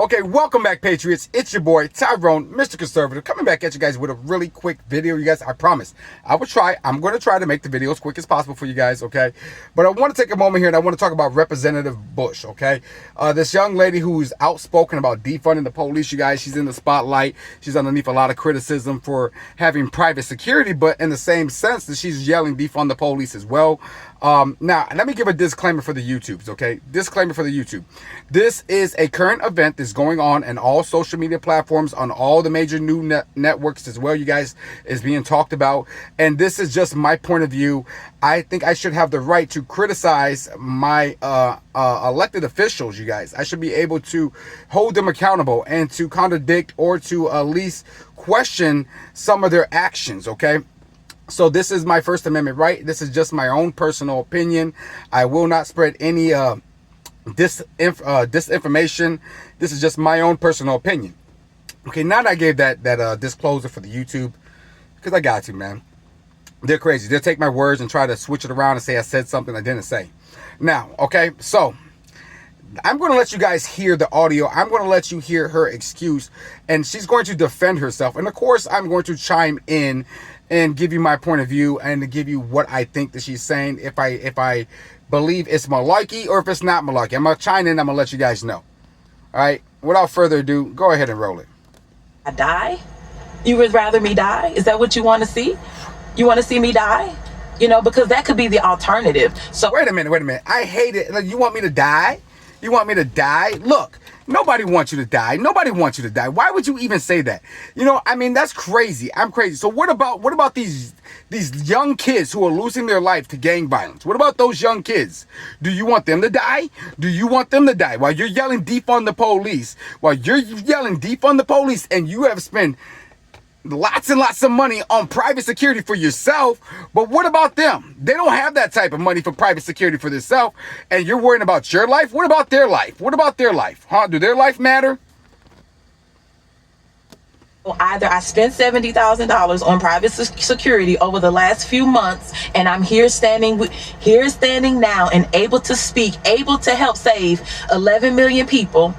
Okay, welcome back, Patriots. It's your boy, Tyrone, Mr. Conservative, coming back at you guys with a really quick video. You guys, I promise, I'm going to try to make the video as quick as possible for you guys, okay? But I want to take a moment here and I want to talk about Representative Bush, okay? This young lady who's outspoken about defunding the police, you guys, she's in the spotlight. She's underneath a lot of criticism for having private security, but in the same sense that she's yelling defund the police as well. Now, let me give a disclaimer for the YouTubes, okay? Disclaimer for the YouTube. This is a current event that's going on in all social media platforms, on all the major new networks as well, you guys, is being talked about. And this is just my point of view. I think I should have the right to criticize my elected officials, you guys. I should be able to hold them accountable and to contradict or to at least question some of their actions, okay? So this is my First Amendment right. This is just my own personal opinion. I will not spread any disinformation. This is just my own personal opinion. Okay, now that I gave that disclosure for the YouTube, because I got to, man. They're crazy. They'll take my words and try to switch it around and say I said something I didn't say. Now, okay, so I'm going to let you guys hear the audio. I'm going to let you hear her excuse, and she's going to defend herself. And of course, I'm going to chime in and give you my point of view and to give you what I think that she's saying. If I believe it's malarkey or if it's not malarkey, I'm going to chime in. I'm going to let you guys know. All right. Without further ado, go ahead and roll it. I die? You would rather me die? Is that what you want to see? You want to see me die? You know, because that could be the alternative. So wait a minute. I hate it. Like, you want me to die? You want me to die? Look, nobody wants you to die. Nobody wants you to die. Why would you even say that? You know, I mean, that's crazy. I'm crazy. So what about these young kids who are losing their life to gang violence? What about those young kids? Do you want them to die? Do you want them to die while you're yelling defund the police? While you're yelling defund the police and you have spent lots and lots of money on private security for yourself, but what about them? They don't have that type of money for private security for themselves, and you're worrying about your life? What about their life? What about their life? Huh? Do their life matter? Either I spent $70,000 on private security over the last few months, and I'm here standing now and able to speak, able to help save 11 million people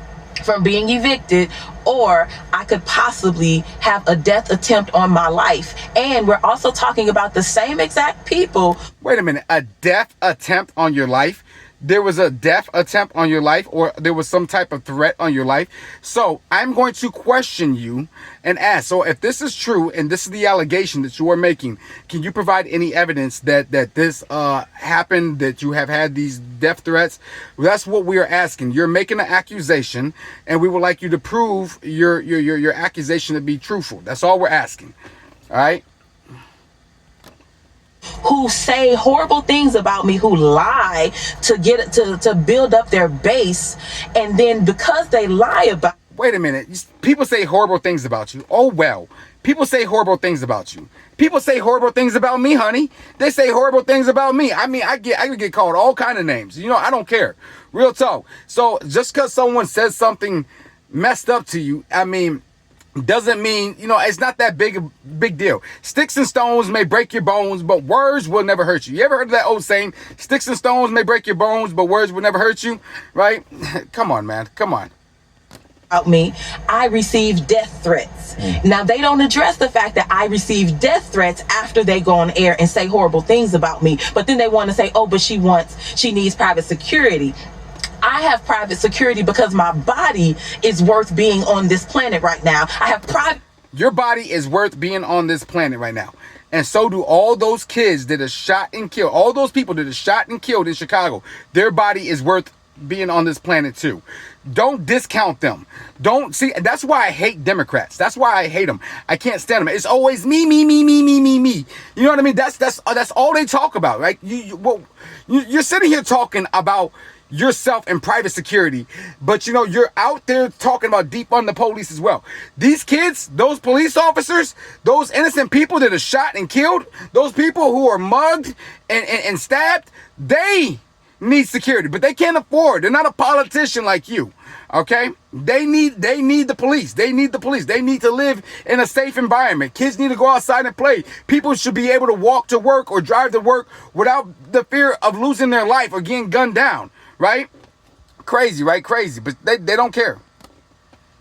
from being evicted, or I could possibly have a death attempt on my life. And we're also talking about the same exact people. Wait a minute, a death attempt on your life? There was a death attempt on your life, or there was some type of threat on your life. So I'm going to question you and ask, so if this is true and this is the allegation that you are making, can you provide any evidence that this happened, that you have had these death threats? Well, that's what we are asking. You're making an accusation, and we would like you to prove your accusation to be truthful. That's all we're asking. All right? Who say horrible things about me, who lie to build up their base, and then because they lie about. Wait a minute. People say horrible things about you. Oh well. People say horrible things about you. People say horrible things about me, honey. They say horrible things about me. I mean, I could get called all kind of names. You know, I don't care. Real talk. So just because someone says something messed up to you, I mean, doesn't mean, you know, it's not that big deal. Sticks and stones may break your bones, but words will never hurt you. You ever heard of that old saying? Sticks and stones may break your bones, but words will never hurt you, right? Come on, man. Come on. About me, I received death threats. Now they don't address the fact that I received death threats after they go on air and say horrible things about me, but then they want to say, oh, but she needs private security. I have private security because my body is worth being on this planet right now. I have private. Your body is worth being on this planet right now. And so do all those kids that are shot and killed. All those people that are shot and killed in Chicago. Their body is worth being on this planet too. Don't discount them. Don't see. That's why I hate Democrats. That's why I hate them. I can't stand them. It's always me. You know what I mean? That's all they talk about, right? You're sitting here talking about yourself and private security, but you know, you're out there talking about defund the police as well. These kids, those police officers, those innocent people that are shot and killed, those people who are mugged and stabbed, they need security, but they can't afford. They're not a politician like you. Okay? They need the police. They need the police. They need to live in a safe environment. Kids need to go outside and play. People should be able to walk to work or drive to work without the fear of losing their life or getting gunned down. Right? Crazy, right? Crazy. But they don't care.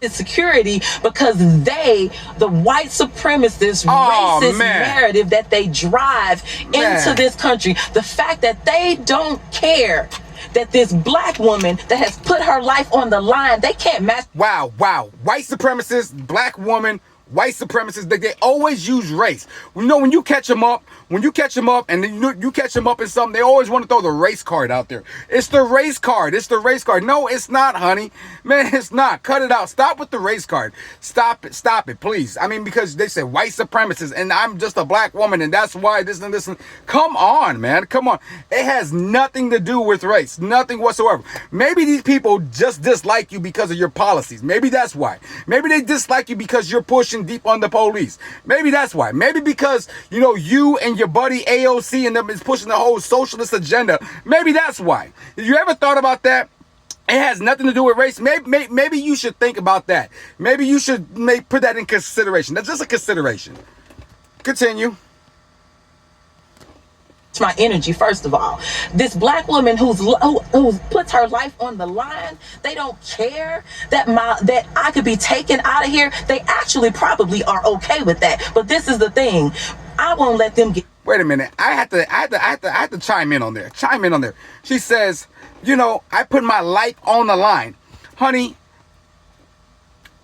security because the white supremacist racist narrative that they drive into this country, the fact that they don't care that this black woman that has put her life on the line, they can't match. Wow. White supremacists, black woman, white supremacists, they always use race. You know, when you catch them up, and then you catch them up in something, they always want to throw the race card out there. It's the race card. It's the race card. No, it's not, honey. Man, it's not. Cut it out. Stop with the race card. Stop it, please. I mean, because they say white supremacists, and I'm just a black woman, and that's why this and this. Come on, man. Come on. It has nothing to do with race. Nothing whatsoever. Maybe these people just dislike you because of your policies. Maybe that's why. Maybe they dislike you because you're pushing deep on the police. Maybe that's why. Maybe because, you know, you and your buddy AOC and them is pushing the whole socialist agenda. Maybe that's why. Have you ever thought about that? It has nothing to do with race. Maybe you should think about that. Maybe you should put that in consideration. That's just a consideration. Continue. My energy, first of all. This black woman who puts her life on the line, they don't care that I could be taken out of here. They actually probably are okay with that. But this is the thing. I won't let them get. Wait a minute. I have to chime in on there. She says, you know, I put my life on the line. Honey,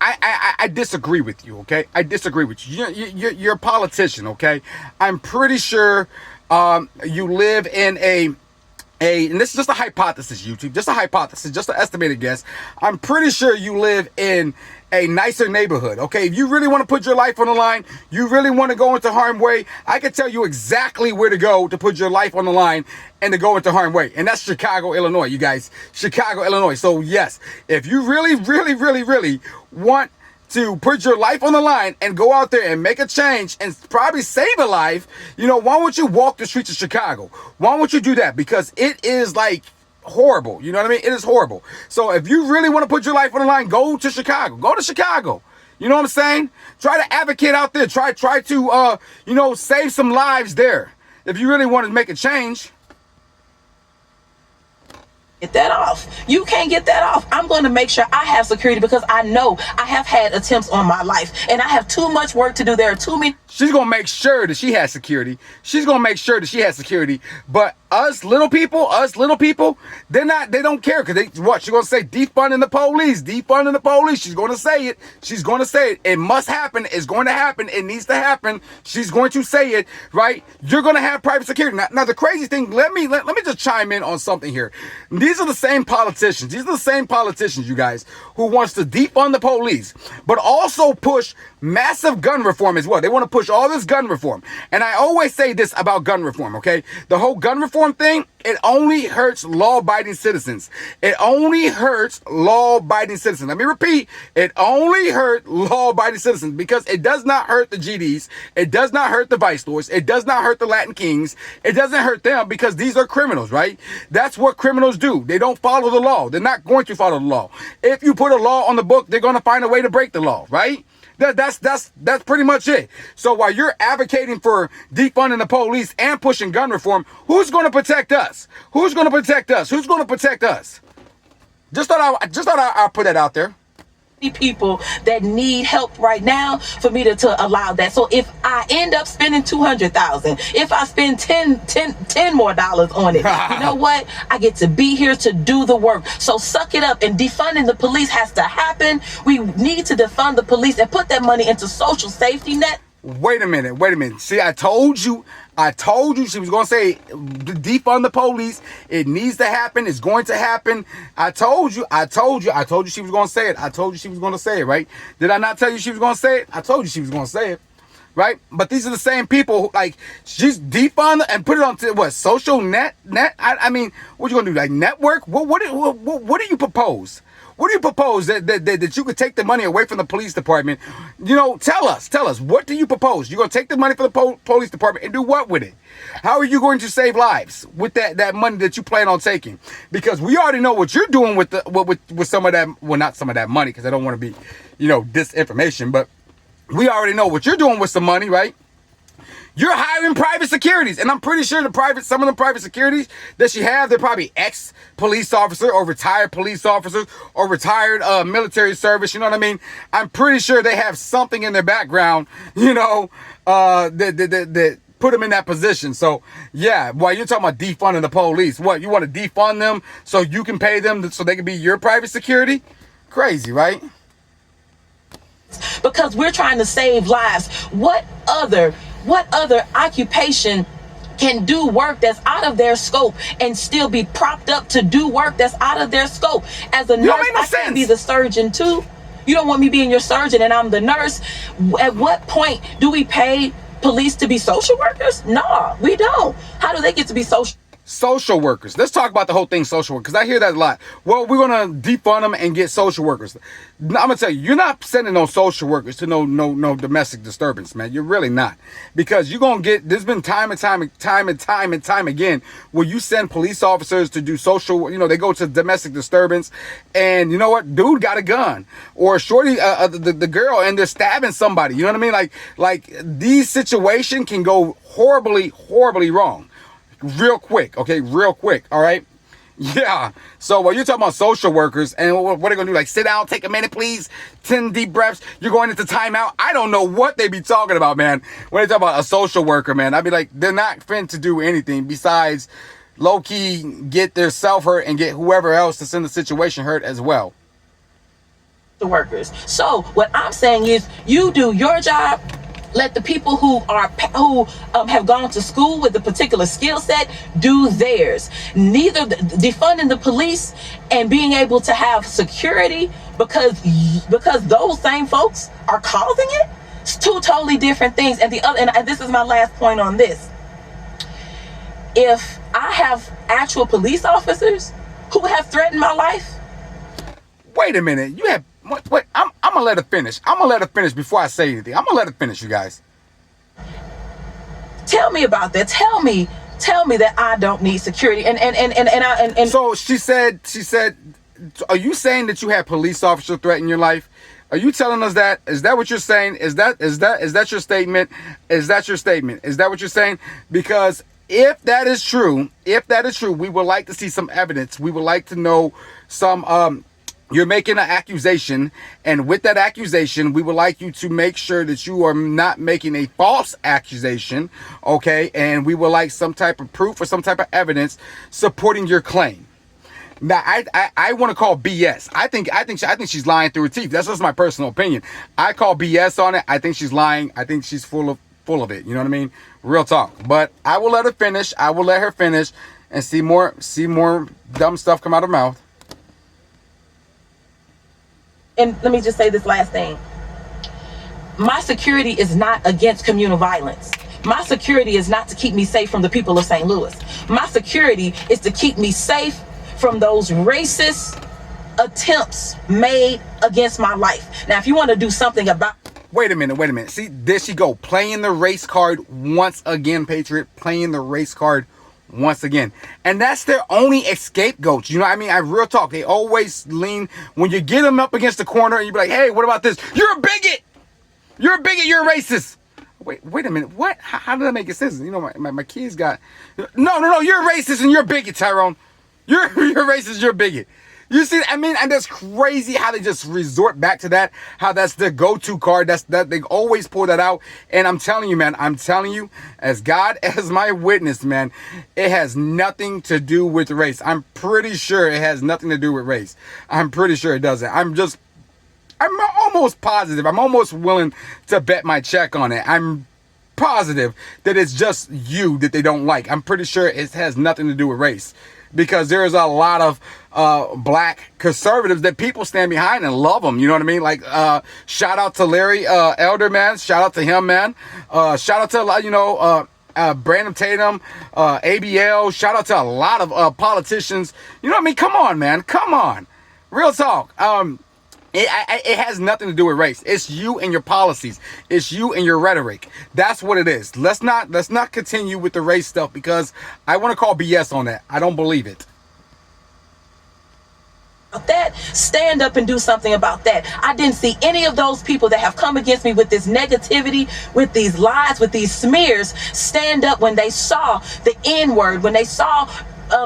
I disagree with you, okay? I disagree with you. You're a politician, okay? I'm pretty sure you live in and this is just a hypothesis, YouTube, just a hypothesis, just an estimated guess. I'm pretty sure you live in a nicer neighborhood, okay? If you really want to put your life on the line, you really want to go into harm's way, I can tell you exactly where to go to put your life on the line and to go into harm's way. And that's Chicago, Illinois, you guys. Chicago, Illinois. So yes, if you really want to put your life on the line and go out there and make a change and probably save a life, you know, why won't you walk the streets of Chicago? Why won't you do that? Because it is like horrible. You know what I mean? It is horrible. So if you really want to put your life on the line, go to Chicago. Go to Chicago. You know what I'm saying? Try to advocate out there. Try to, you know, save some lives there. If you really want to make a change. Get that off. You can't get that off. I'm going to make sure I have security because I know I have had attempts on my life and I have too much work to do. There are too many. She's going to make sure that she has security. But us little people, they don't care because she's going to say defunding the police. She's going to say it. It must happen. It's going to happen. It needs to happen. She's going to say it, right? You're going to have private security. Now the crazy thing, let me just chime in on something here. These are the same politicians, you guys, who wants to defund the police, but also push massive gun reform as well. They want to push all this gun reform. And I always say this about gun reform, okay? The whole gun reform thing, it only hurts law-abiding citizens. Let me repeat, it only hurts law-abiding citizens because it does not hurt the GDs. It does not hurt the vice lords. It does not hurt the Latin kings. It doesn't hurt them because these are criminals, right? That's what criminals do. They don't follow the law. They're not going to follow the law. If you put a law on the book, they're going to find a way to break the law, right? That's pretty much it. So while you're advocating for defunding the police and pushing gun reform, who's going to protect us? Who's going to protect us? Just thought I'll put that out there. People that need help right now for me to allow that. So if I end up spending $200,000, if I spend $10 more on it, you know what? I get to be here to do the work. So suck it up, and defunding the police has to happen. We need to defund the police and put that money into social safety net. Wait a minute. See, I told you she was going to say defund the police. It needs to happen. It's going to happen. I told you she was going to say it. I told you she was going to say it, right? Did I not tell you she was going to say it? I told you she was going to say it, right? But these are the same people who, like, she's defund and put it on to what, social net? I mean, what you going to do, like network? What do you propose? What do you propose that you could take the money away from the police department? You know, tell us. What do you propose? You're going to take the money from the police department and do what with it? How are you going to save lives with that money that you plan on taking? Because we already know what you're doing with some of that. Well, not some of that money, because I don't want to be, you know, disinformation. But we already know what you're doing with some money, right? You're hiring private securities, and I'm pretty sure some of the private securities that you have, they're probably ex-police officer or retired police officers or retired military service. You know what I mean? I'm pretty sure they have something in their background, you know, that put them in that position. So yeah, while you're talking about defunding the police, what, you want to defund them so you can pay them so they can be your private security? Crazy, right? Because we're trying to save lives. What other occupation can do work that's out of their scope and still be propped up to do work that's out of their scope? As a nurse, I can be the surgeon too. You don't want me being your surgeon and I'm the nurse. At what point do we pay police to be social workers? No, we don't. How do they get to be social workers? Let's talk about the whole thing social work, because I hear that a lot. Well, we're gonna defund them and get social workers. I'm gonna tell you, you're not sending no social workers to no domestic disturbance, man. You're really not, because you're gonna get. There's been time and time again where you send police officers to do social. You know, they go to domestic disturbance, and you know what? Dude got a gun, or shorty, the girl, and they're stabbing somebody. You know what I mean? Like these situations can go horribly wrong. Real quick, okay, real quick, all right? Yeah, so while you're talking about social workers, and what are they going to do? Like, sit down, take a minute, please, 10 deep breaths, you're going into timeout? I don't know what they be talking about, man. When they talk about a social worker, man, I'd be like, they're not fin to do anything besides low-key get their self hurt and get whoever else that's in the situation hurt as well. The workers. So what I'm saying is, you do your job. Let the people who have gone to school with a particular skill set do theirs. Neither defunding the police and being able to have security because those same folks are causing it. It's two totally different things. And and this is my last point on this. If I have actual police officers who have threatened my life. Wait a minute, you have. Wait, I'm gonna let her finish. I'm gonna let her finish before I say anything. I'm gonna let her finish, you guys. Tell me about that. Tell me that I don't need security. And so she said, are you saying that you had police officers threaten your life? Are you telling us that? Is that what you're saying? Is that your statement? Is that your statement? Is that what you're saying? Because if that is true, we would like to see some evidence. We would like to know some you're making an accusation, and with that accusation, we would like you to make sure that you are not making a false accusation, okay? And we would like some type of proof or some type of evidence supporting your claim. Now, I want to call BS. I think she's lying through her teeth. That's just my personal opinion. I call BS on it. I think she's lying. I think she's full of it. You know what I mean? Real talk. But I will let her finish. I will let her finish and see more dumb stuff come out of her mouth. And let me just say this last thing. My security is not against communal violence. My security is not to keep me safe from the people of St. Louis. My security is to keep me safe from those racist attempts made against my life. Now, if you want to do something about... Wait a minute. See, there she go. Playing the race card once again, Patriot. Playing the race card once again. And that's their only scapegoat. You know what I mean? Real talk. They always lean, when you get them up against the corner and you be like, hey, what about this? You're a bigot. You're a bigot. You're a racist. Wait a minute. What? How did that make sense? You know, my kids got... No. You're a racist and you're a bigot, Tyrone. You're racist. You're a bigot. You see, I mean, and that's crazy how they just resort back to that, how that's their go-to card. That they always pull that out. And I'm telling you, man, as God as my witness, man, it has nothing to do with race. I'm pretty sure it has nothing to do with race. I'm pretty sure it doesn't. I'm almost positive. I'm almost willing to bet my check on it. I'm positive that it's just you that they don't like. I'm pretty sure it has nothing to do with race. Because there's a lot of black conservatives that people stand behind and love them. You know what I mean? Like, shout out to Larry Elder, man. Shout out to him, man. Shout out to, Brandon Tatum, ABL. Shout out to a lot of politicians. You know what I mean? Come on, man. Come on. Real talk. It has nothing to do with race. It's you and your policies. It's you and your rhetoric. That's what it is. Let's not continue with the race stuff, because I want to call BS on that. I don't believe it. that, stand up and do something about that. I didn't see any of those people that have come against me with this negativity, with these lies, with these smears, stand up when they saw the N-word, when they saw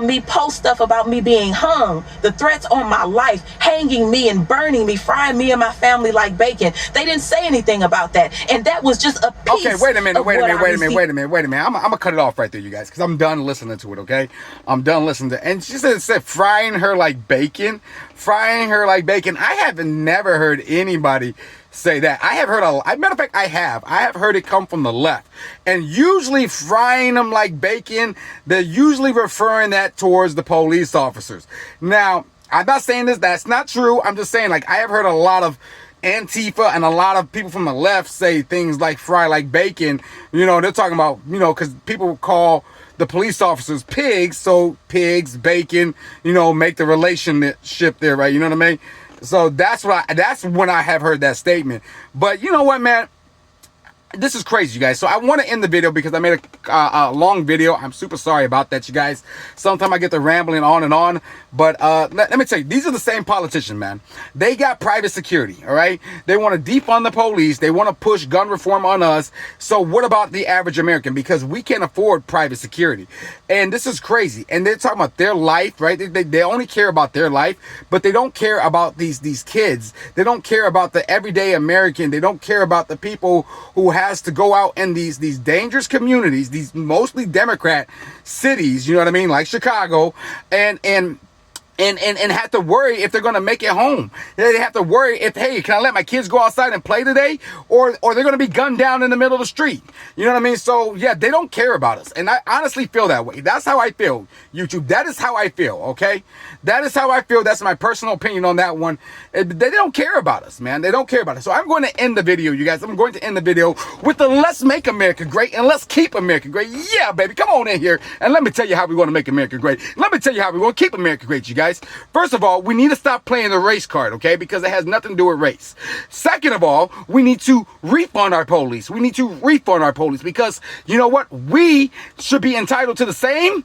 me post stuff about me being hung, the threats on my life, hanging me and burning me, frying me and my family like bacon. They didn't say anything about that. And that was just a piece. Okay, wait a minute. I'm gonna cut it off right there, you guys, because I'm done listening to it, okay? I'm done listening to it. And she said frying her like bacon. Frying her like bacon. I have never heard anybody say that. I have heard matter of fact, I have heard it come from the left. And usually frying them like bacon, they're usually referring that towards the police officers. Now, I'm not saying that's not true. I'm just saying, like, I have heard a lot of Antifa and a lot of people from the left say things like fry like bacon. You know, they're talking about, you know, because people call the police officers pigs, so pigs, bacon, you know, make the relationship there, right? You know what I mean? So that's when I have heard that statement. But you know what, man? This is crazy, you guys. So I want to end the video because I made a long video. I'm super sorry about that, you guys. Sometimes I get to rambling on and on. But let me tell you, these are the same politicians, man. They got private security, all right? They want to defund the police. They want to push gun reform on us. So what about the average American? Because we can't afford private security. And this is crazy. And they're talking about their life, right? They only care about their life, but they don't care about these kids. They don't care about the everyday American. They don't care about the people who has to go out in these dangerous communities, these mostly Democrat cities, you know what I mean, like Chicago, and have to worry if they're going to make it home. They have to worry if, hey, can I let my kids go outside and play today? Or they're going to be gunned down in the middle of the street. You know what I mean? So, yeah, they don't care about us. And I honestly feel that way. That's how I feel, YouTube. That is how I feel, okay? That is how I feel. That's my personal opinion on that one. They don't care about us, man. They don't care about us. So I'm going to end the video, you guys. I'm going to end the video with the let's make America great and let's keep America great. Yeah, baby. Come on in here and let me tell you how we want to make America great. Let me tell you how we want to keep America great, you guys. First of all, we need to stop playing the race card, okay? Because it has nothing to do with race. Second of all, we need to refund our police. We need to refund our police because, you know what? We should be entitled to the same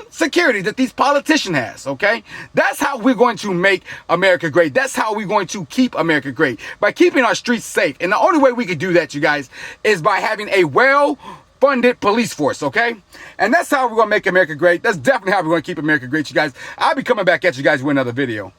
security that these politicians has, okay? That's how we're going to make America great. That's how we're going to keep America great, by keeping our streets safe. And the only way we could do that, you guys, is by having a well-funded police force, okay? And that's how we're going to make America great. That's definitely how we're going to keep America great, you guys. I'll be coming back at you guys with another video.